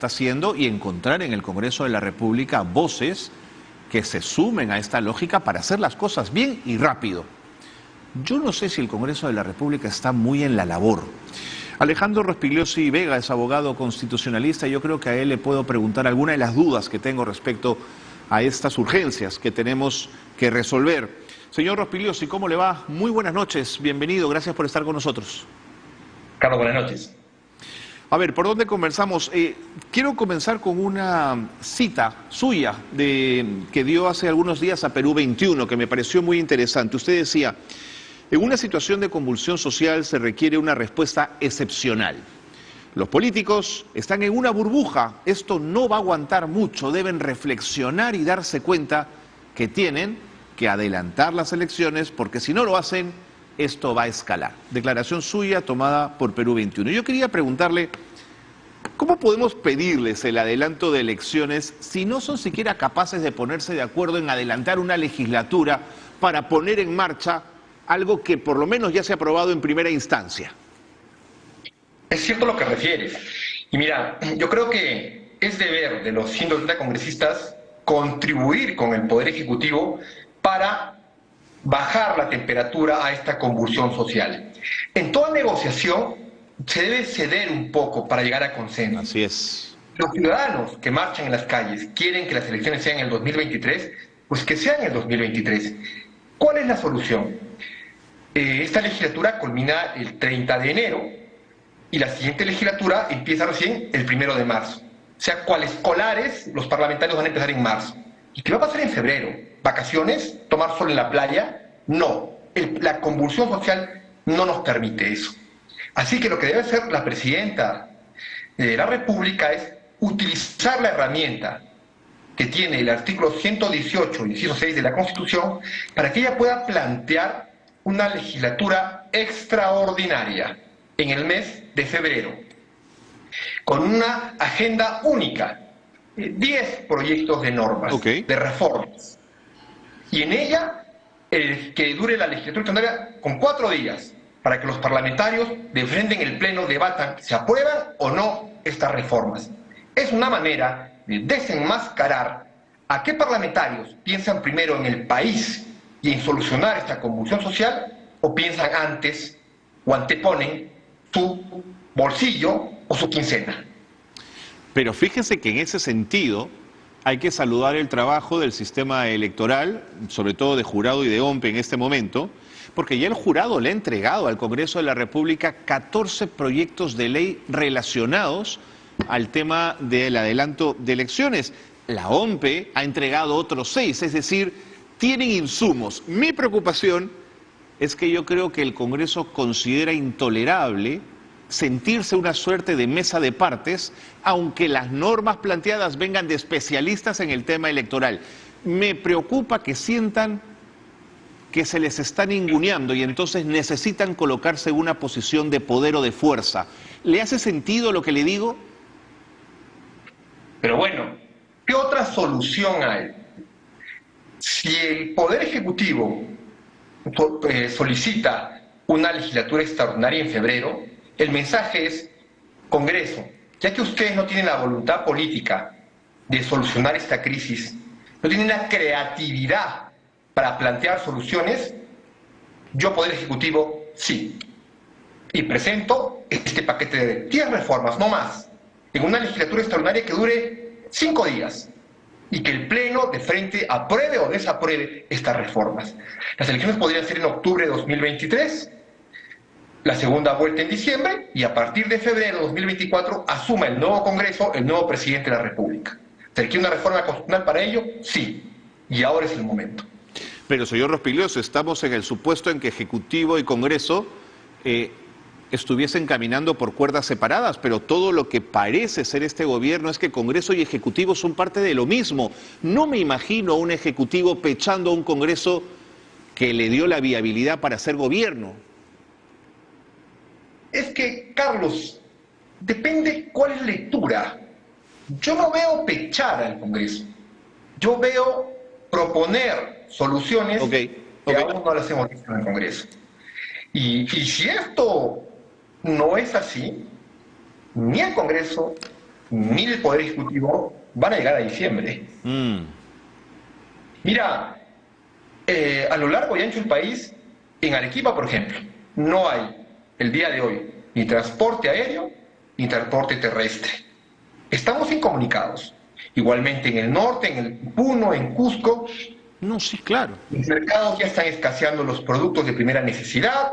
está haciendo y encontrar en el Congreso de la República voces que se sumen a esta lógica para hacer las cosas bien y rápido. Yo no sé si el Congreso de la República está muy en la labor. Alejandro Rospigliosi Vega es abogado constitucionalista y yo creo que a él le puedo preguntar alguna de las dudas que tengo respecto a estas urgencias que tenemos que resolver. Señor Rospigliosi, ¿cómo le va? Muy buenas noches, bienvenido, gracias por estar con nosotros. Carlos, buenas noches. A ver, ¿por dónde conversamos? Quiero comenzar con una cita suya que dio hace algunos días a Perú 21, que me pareció muy interesante. Usted decía, en una situación de convulsión social se requiere una respuesta excepcional. Los políticos están en una burbuja, esto no va a aguantar mucho, deben reflexionar y darse cuenta que tienen que adelantar las elecciones, porque si no lo hacen, esto va a escalar. Declaración suya tomada por Perú 21. Yo quería preguntarle, ¿cómo podemos pedirles el adelanto de elecciones si no son siquiera capaces de ponerse de acuerdo en adelantar una legislatura para poner en marcha algo que por lo menos ya se ha aprobado en primera instancia? Es cierto lo que refieres. Y mira, yo creo que es deber de los 130 congresistas contribuir con el Poder Ejecutivo para bajar la temperatura a esta convulsión social. En toda negociación se debe ceder un poco para llegar a consenso. Así es. Los ciudadanos que marchan en las calles quieren que las elecciones sean en el 2023, pues que sean en el 2023. ¿Cuál es la solución? Esta legislatura culmina el 30 de enero y la siguiente legislatura empieza recién el 1 de marzo. O sea, cual escolares, los parlamentarios van a empezar en marzo. ¿Y qué va a pasar en febrero? ¿Vacaciones? ¿Tomar sol en la playa? No. La convulsión social no nos permite eso. Así que lo que debe hacer la presidenta de la República es utilizar la herramienta que tiene el artículo 118, inciso 6 de la Constitución, para que ella pueda plantear una legislatura extraordinaria en el mes de febrero, con una agenda única, 10 proyectos de normas, de reformas, y en ella que dure la legislatura extraordinaria con 4 días, para que los parlamentarios defenden el pleno, debatan si aprueban o no estas reformas. Es una manera de desenmascarar a qué parlamentarios piensan primero en el país y en solucionar esta convulsión social, o piensan antes o anteponen su bolsillo o su quincena. Pero fíjese que en ese sentido hay que saludar el trabajo del sistema electoral, sobre todo de jurado y de OMPE en este momento, porque ya el jurado le ha entregado al Congreso de la República 14 proyectos de ley relacionados al tema del adelanto de elecciones. La OMPE ha entregado otros 6, es decir, tienen insumos. Mi preocupación es que yo creo que el Congreso considera intolerable sentirse una suerte de mesa de partes, aunque las normas planteadas vengan de especialistas en el tema electoral. Me preocupa que sientan que se les está ninguneando y entonces necesitan colocarse en una posición de poder o de fuerza. ¿Le hace sentido lo que le digo? Pero bueno, ¿qué otra solución hay? Si el Poder Ejecutivo solicita una legislatura extraordinaria en febrero, el mensaje es: Congreso, ya que ustedes no tienen la voluntad política de solucionar esta crisis, no tienen la creatividad para plantear soluciones, yo, Poder Ejecutivo, sí. Y presento este paquete de 10 reformas, no más, en una legislatura extraordinaria que dure 5 días y que el Pleno de frente apruebe o desapruebe estas reformas. Las elecciones podrían ser en octubre de 2023, la segunda vuelta en diciembre, y a partir de febrero de 2024 asuma el nuevo Congreso, el nuevo presidente de la República. ¿Se requiere una reforma constitucional para ello? Sí. Y ahora es el momento. Pero, señor Rospigliosi, estamos en el supuesto en que Ejecutivo y Congreso estuviesen caminando por cuerdas separadas, pero todo lo que parece ser este gobierno es que Congreso y Ejecutivo son parte de lo mismo. No me imagino un Ejecutivo pechando a un Congreso que le dio la viabilidad para ser gobierno. Es que, Carlos, depende cuál es la lectura. Yo no veo pechar al Congreso. Yo veo proponer soluciones que aún no las hemos visto en el Congreso. Y si esto no es así, ni el Congreso ni el Poder Ejecutivo van a llegar a diciembre. Mira, a lo largo y ancho del país, en Arequipa, por ejemplo, no hay, el día de hoy, ni transporte aéreo ni transporte terrestre. Estamos incomunicados. Igualmente en el norte, en el Puno, en Cusco. No, sí, claro. Los mercados ya están escaseando los productos de primera necesidad,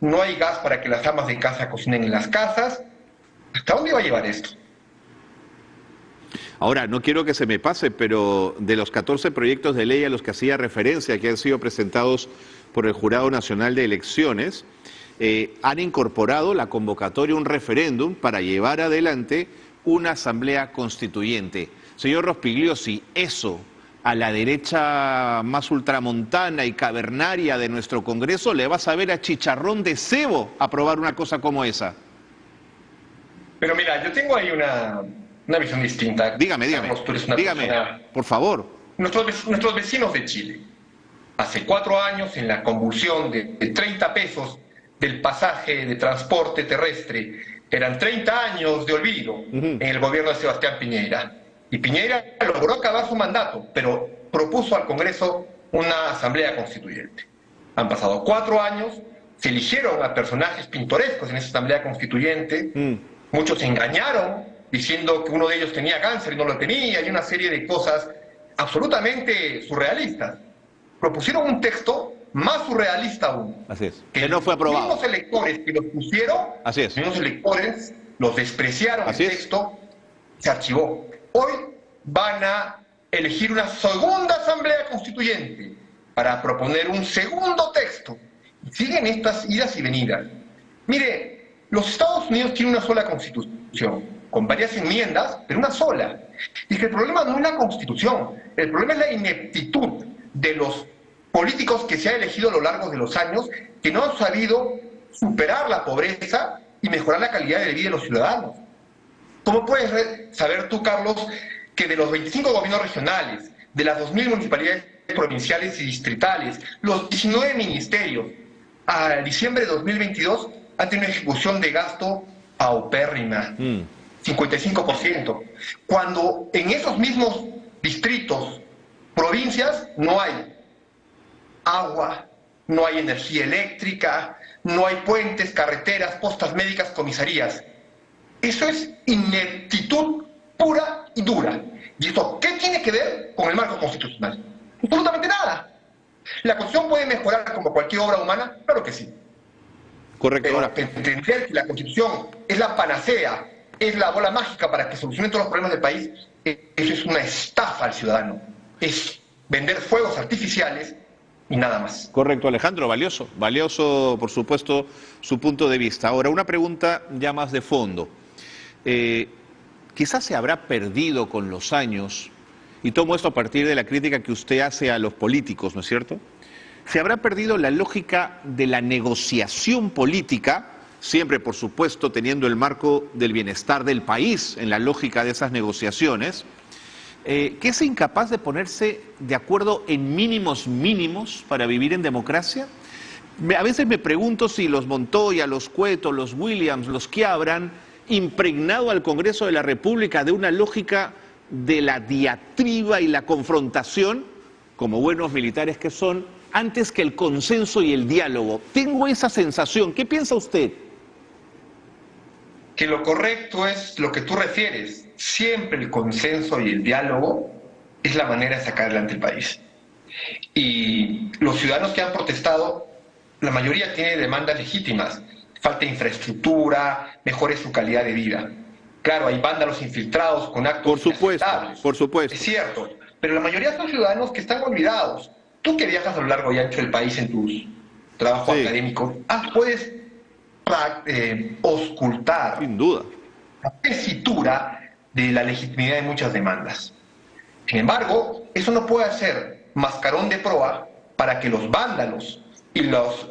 no hay gas para que las amas de casa cocinen en las casas. ¿Hasta dónde va a llevar esto? Ahora, no quiero que se me pase, pero de los 14 proyectos de ley a los que hacía referencia, que han sido presentados por el Jurado Nacional de Elecciones, han incorporado la convocatoria, un referéndum para llevar adelante una asamblea constituyente. Señor Rospigliosi, eso a la derecha más ultramontana y cavernaria de nuestro Congreso le va a saber a chicharrón de cebo aprobar una cosa como esa. Pero mira, yo tengo ahí una visión distinta. Dígame, por favor. Nuestros vecinos de Chile, hace 4 años, en la convulsión de 30 pesos del pasaje de transporte terrestre, eran 30 años de olvido en el gobierno de Sebastián Piñera. Y Piñera logró acabar su mandato, pero propuso al Congreso una asamblea constituyente. Han pasado 4 años, se eligieron a personajes pintorescos en esa asamblea constituyente, muchos se engañaron diciendo que uno de ellos tenía cáncer y no lo tenía, y una serie de cosas absolutamente surrealistas. Propusieron un texto más surrealista aún. Así es. Que no fue aprobado. Los mismos electores que los pusieron, así es, los mismos electores los despreciaron, así el texto se archivó. Hoy van a elegir una segunda asamblea constituyente para proponer un segundo texto. Y siguen estas idas y venidas. Mire, los Estados Unidos tienen una sola constitución, con varias enmiendas, pero una sola. Y que el problema no es la constitución, el problema es la ineptitud de los políticos que se han elegido a lo largo de los años, que no han sabido superar la pobreza y mejorar la calidad de vida de los ciudadanos. ¿Cómo puedes saber tú, Carlos, que de los 25 gobiernos regionales, de las 2.000 municipalidades provinciales y distritales, los 19 ministerios, a diciembre de 2022 han tenido una ejecución de gasto paupérrima, 55%, cuando en esos mismos distritos, provincias, no hay agua, no hay energía eléctrica, no hay puentes, carreteras, postas médicas, comisarías? Eso es ineptitud pura y dura. ¿Y esto qué tiene que ver con el marco constitucional? Absolutamente nada. ¿La Constitución puede mejorar como cualquier obra humana? Claro que sí. Correcto. Pero entender que la Constitución es la panacea, es la bola mágica para que solucionen todos los problemas del país, eso es una estafa al ciudadano. Es vender fuegos artificiales y nada más. Correcto, Alejandro, valioso, por supuesto, su punto de vista. Ahora, una pregunta ya más de fondo. Quizás se habrá perdido con los años, y tomo esto a partir de la crítica que usted hace a los políticos, ¿no es cierto? Se habrá perdido la lógica de la negociación política, siempre, por supuesto, teniendo el marco del bienestar del país en la lógica de esas negociaciones, que es incapaz de ponerse de acuerdo en mínimos para vivir en democracia. A veces me pregunto si los Montoya, los Cueto, los Williams, los que habrán impregnado al Congreso de la República de una lógica de la diatriba y la confrontación, como buenos militares que son, antes que el consenso y el diálogo. Tengo esa sensación. ¿Qué piensa usted? Que lo correcto es lo que tú refieres. Siempre el consenso y el diálogo es la manera de sacar adelante el país. Y los ciudadanos que han protestado, la mayoría tiene demandas legítimas. Falta infraestructura, mejore su calidad de vida. Claro, hay vándalos infiltrados con actos inaceptables. Por supuesto. Es cierto, pero la mayoría son ciudadanos que están olvidados. Tú que viajas a lo largo y ancho del país en tus trabajos académicos, puedes auscultar, sin duda, la tesitura de la legitimidad de muchas demandas. Sin embargo, eso no puede ser mascarón de proa para que los vándalos y los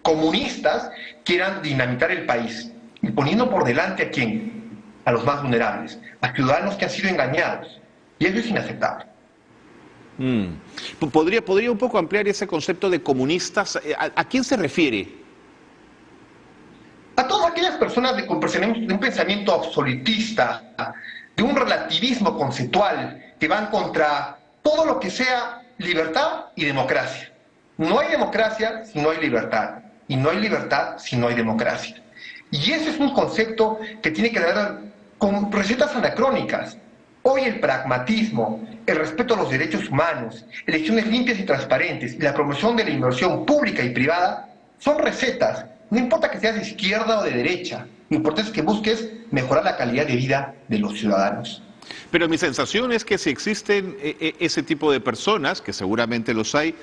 comunistas quieran dinamitar el país, y poniendo por delante ¿a quién? A los más vulnerables, a ciudadanos que han sido engañados. Y eso es inaceptable. ¿Podría un poco ampliar ese concepto de comunistas? ¿A quién se refiere? A todas aquellas personas de un pensamiento absolutista, de un relativismo conceptual, que van contra todo lo que sea libertad y democracia. No hay democracia si no hay libertad, y no hay libertad si no hay democracia. Y ese es un concepto que tiene que dar con recetas anacrónicas. Hoy el pragmatismo, el respeto a los derechos humanos, elecciones limpias y transparentes y la promoción de la inversión pública y privada son recetas. No importa que seas de izquierda o de derecha, lo importante es que busques mejorar la calidad de vida de los ciudadanos. Pero mi sensación es que si existen ese tipo de personas, que seguramente los hay,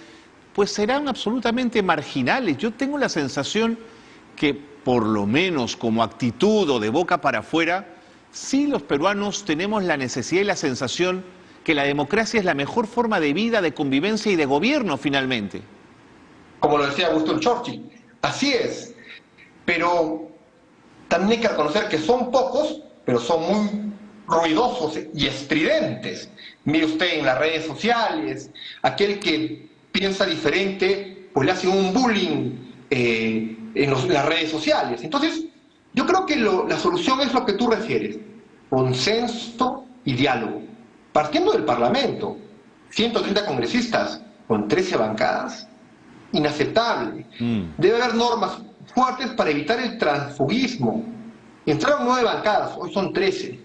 pues serán absolutamente marginales. Yo tengo la sensación que por lo menos como actitud o de boca para afuera, sí los peruanos tenemos la necesidad y la sensación que la democracia es la mejor forma de vida, de convivencia y de gobierno finalmente. Como lo decía Winston Churchill, así es, pero también hay que reconocer que son pocos, pero son muy ruidosos y estridentes. Mire usted en las redes sociales, aquel que piensa diferente, pues le hacen un bullying en las redes sociales. Entonces, yo creo que la solución es lo que tú refieres, consenso y diálogo. Partiendo del Parlamento, 130 congresistas con 13 bancadas, inaceptable. Debe haber normas fuertes para evitar el transfugismo. Entraron 9 bancadas, hoy son 13.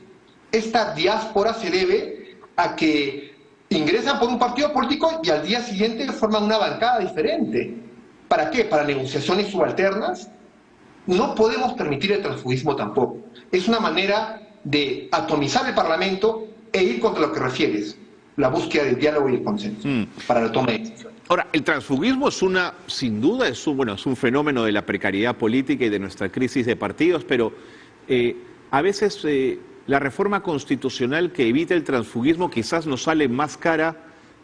Esta diáspora se debe a que ingresan por un partido político y al día siguiente forman una bancada diferente. ¿Para qué? ¿Para negociaciones subalternas? No podemos permitir el transfugismo tampoco. Es una manera de atomizar el Parlamento e ir contra lo que refieres, la búsqueda del diálogo y el consenso para la toma de decisiones. Ahora, el transfugismo es sin duda, es un fenómeno de la precariedad política y de nuestra crisis de partidos, pero a veces la reforma constitucional que evita el transfugismo quizás nos sale más cara,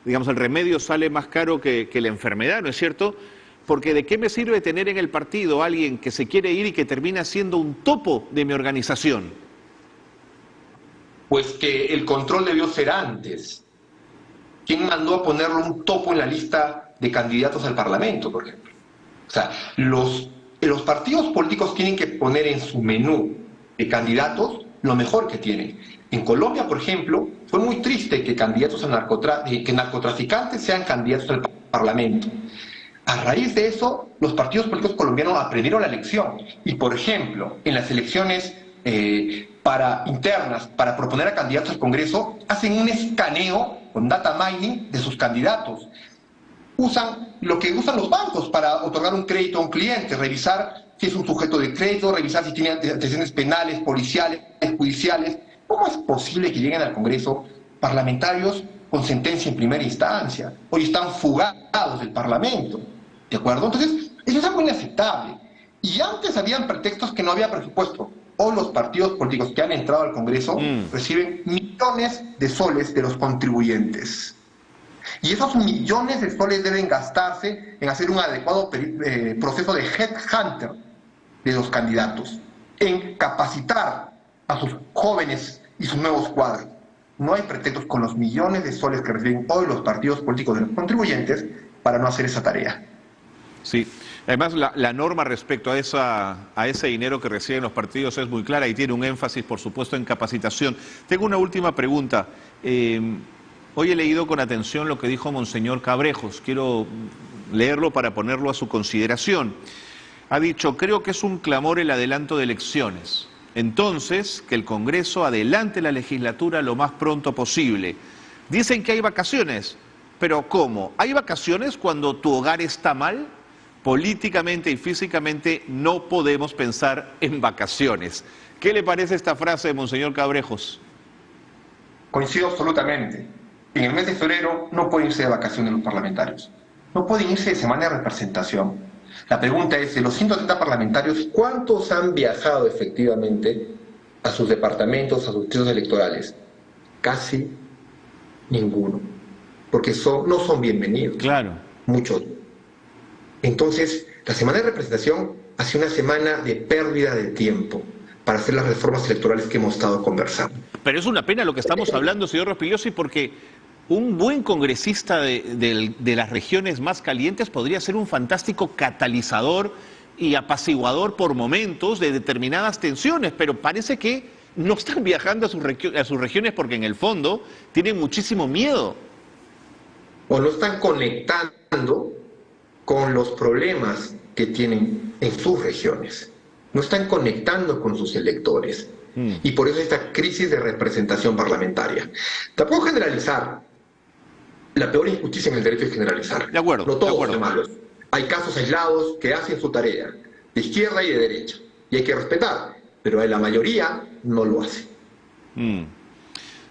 digamos, el remedio sale más caro que la enfermedad, ¿no es cierto? Porque ¿de qué me sirve tener en el partido a alguien que se quiere ir y que termina siendo un topo de mi organización? Pues que el control debió ser antes. ¿Quién mandó a ponerle un topo en la lista de candidatos al Parlamento, por ejemplo? O sea, los partidos políticos tienen que poner en su menú de candidatos lo mejor que tienen. En Colombia, por ejemplo, fue muy triste que que narcotraficantes sean candidatos al Parlamento. A raíz de eso, los partidos políticos colombianos aprendieron la lección. Y, por ejemplo, en las elecciones internas para proponer a candidatos al Congreso, hacen un escaneo con data mining de sus candidatos. Usan lo que usan los bancos para otorgar un crédito a un cliente, revisar si es un sujeto de crédito, revisar si tiene antecedentes penales, policiales, judiciales. ¿Cómo es posible que lleguen al Congreso parlamentarios con sentencia en primera instancia? Hoy están fugados del Parlamento, ¿de acuerdo? Entonces, eso es algo inaceptable. Y antes habían pretextos que no había presupuesto. Hoy los partidos políticos que han entrado al Congreso reciben millones de soles de los contribuyentes. Y esos millones de soles deben gastarse en hacer un adecuado proceso de headhunter de los candidatos, en capacitar a sus jóvenes y sus nuevos cuadros. No hay pretextos con los millones de soles que reciben hoy los partidos políticos de los contribuyentes para no hacer esa tarea. Sí, además la norma respecto a ese dinero que reciben los partidos es muy clara y tiene un énfasis, por supuesto, en capacitación. Tengo una última pregunta. Hoy he leído con atención lo que dijo Monseñor Cabrejos. Quiero leerlo para ponerlo a su consideración. Ha dicho, creo que es un clamor el adelanto de elecciones. Entonces, que el Congreso adelante la legislatura lo más pronto posible. Dicen que hay vacaciones, pero ¿cómo? ¿Hay vacaciones cuando tu hogar está mal? Políticamente y físicamente no podemos pensar en vacaciones. ¿Qué le parece esta frase de Monseñor Cabrejos? Coincido absolutamente. En el mes de febrero no pueden irse de vacaciones los parlamentarios. No pueden irse de semana de representación. La pregunta es, de los 130 parlamentarios, ¿cuántos han viajado efectivamente a sus departamentos, a sus distritos electorales? Casi ninguno. Porque no son bienvenidos. Claro. Muchos. Entonces, la semana de representación ha sido una semana de pérdida de tiempo para hacer las reformas electorales que hemos estado conversando. Pero es una pena lo que estamos hablando, señor Rospigliosi, porque un buen congresista de las regiones más calientes podría ser un fantástico catalizador y apaciguador por momentos de determinadas tensiones, pero parece que no están viajando a sus regiones porque en el fondo tienen muchísimo miedo. O no están conectando con los problemas que tienen en sus regiones. No están conectando con sus electores. Y por eso esta crisis de representación parlamentaria. Tampoco generalizar. La peor injusticia en el derecho es generalizar. De acuerdo. No todos de acuerdo. son malos. Hay casos aislados que hacen su tarea, de izquierda y de derecha. Y hay que respetar. Pero la mayoría no lo hace.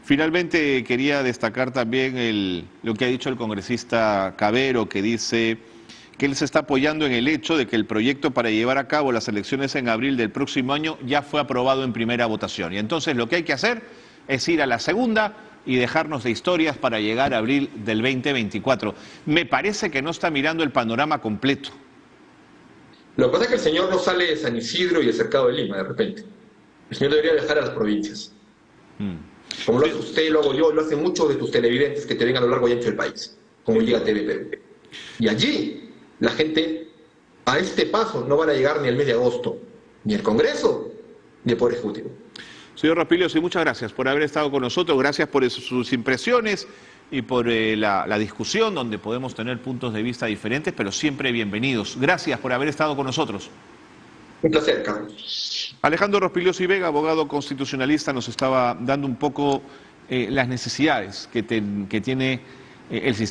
Finalmente quería destacar también lo que ha dicho el congresista Cabero, que dice que él se está apoyando en el hecho de que el proyecto para llevar a cabo las elecciones en abril del próximo año ya fue aprobado en primera votación. Y entonces lo que hay que hacer es ir a la segunda y dejarnos de historias para llegar a abril del 2024. Me parece que no está mirando el panorama completo. Lo que pasa es que el señor no sale de San Isidro y del Cercado de Lima de repente. El señor debería viajar a las provincias. Como lo hace usted, lo hago yo, lo hacen muchos de tus televidentes que te ven a lo largo y ancho del país, como Liga TV Perú. Y allí la gente, a este paso, no van a llegar ni el mes de agosto, ni el Congreso, ni el Poder Ejecutivo. Señor Rospilio, sí, muchas gracias por haber estado con nosotros, gracias por sus impresiones y por la discusión donde podemos tener puntos de vista diferentes, pero siempre bienvenidos. Gracias por haber estado con nosotros. Un placer, Carlos. Alejandro Rospilio Vega, abogado constitucionalista, nos estaba dando un poco las necesidades que tiene el sistema.